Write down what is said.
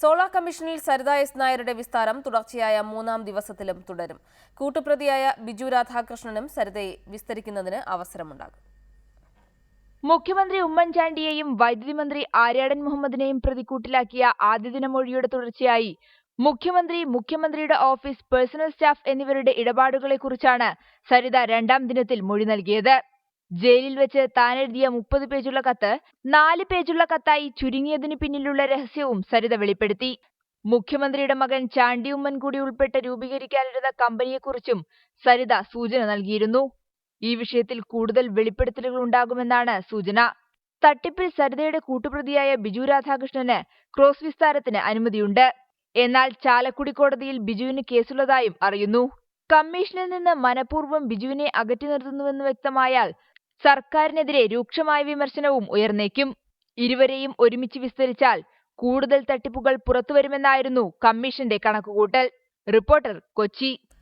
Solar കമ്മീഷനിൽ Saritha S നായരുടെ വിസ്താരം തുടർച്ചയായ മൂന്നാം ദിവസത്തിലും തുടരും. കൂട്ടുപ്രതിയായ ബിജു രാധാകൃഷ്ണനും സരിതയെ വിസ്തരിക്കുന്നതിന് അവസരമുണ്ടാകും. മുഖ്യമന്ത്രി ഉമ്മൻചാണ്ടിയെയും വൈദ്യുതി മന്ത്രി ആര്യാടൻ മുഹമ്മദിനെയും പ്രതിക്കൂട്ടിലാക്കിയ ആദ്യദിന മൊഴിയുടെ തുടർച്ചയായി മുഖ്യമന്ത്രിയുടെ ഓഫീസ്, പേഴ്സണൽ സ്റ്റാഫ് എന്നിവരുടെ ഇടപാടുകളെക്കുറിച്ചാണ് സരിത രണ്ടാം ദിനത്തിൽ മൊഴി നൽകിയത്. ജയിലിൽ വെച്ച് താനെഴുതിയ 30 പേജുള്ള കത്ത് 4 പേജുള്ള കത്തായി ചുരുങ്ങിയതിനു പിന്നിലുള്ള രഹസ്യവും സരിത വെളിപ്പെടുത്തി. മുഖ്യമന്ത്രിയുടെ മകൻ ചാണ്ടി ഉമ്മൻ കൂടി ഉൾപ്പെട്ട് രൂപീകരിക്കാനിരുന്ന കമ്പനിയെക്കുറിച്ചും സരിത സൂചന നൽകിയിരുന്നു. ഈ വിഷയത്തിൽ കൂടുതൽ വെളിപ്പെടുത്തലുകൾ ഉണ്ടാകുമെന്നാണ് സൂചന. തട്ടിപ്പിൽ സരിതയുടെ കൂട്ടുപ്രതിയായ ബിജു രാധാകൃഷ്ണന് ക്രോസ് വിസ്താരത്തിന് അനുമതിയുണ്ട്. എന്നാൽ ചാലക്കുടി കോടതിയിൽ ബിജുവിന് കേസുള്ളതായും അറിയുന്നു. കമ്മീഷനിൽ നിന്ന് മനഃപൂർവ്വം ബിജുവിനെ അകറ്റി നിർത്തുന്നുവെന്ന് വ്യക്തമായാൽ സർക്കാരിനെതിരെ രൂക്ഷമായ വിമർശനവും ഉയർന്നേക്കും. ഇരുവരെയും ഒരുമിച്ച് വിസ്തരിച്ചാൽ കൂടുതൽ തട്ടിപ്പുകൾ പുറത്തുവരുമെന്നായിരുന്നു കമ്മീഷന്റെ കണക്കുകൂട്ടൽ. റിപ്പോർട്ടർ, കൊച്ചി.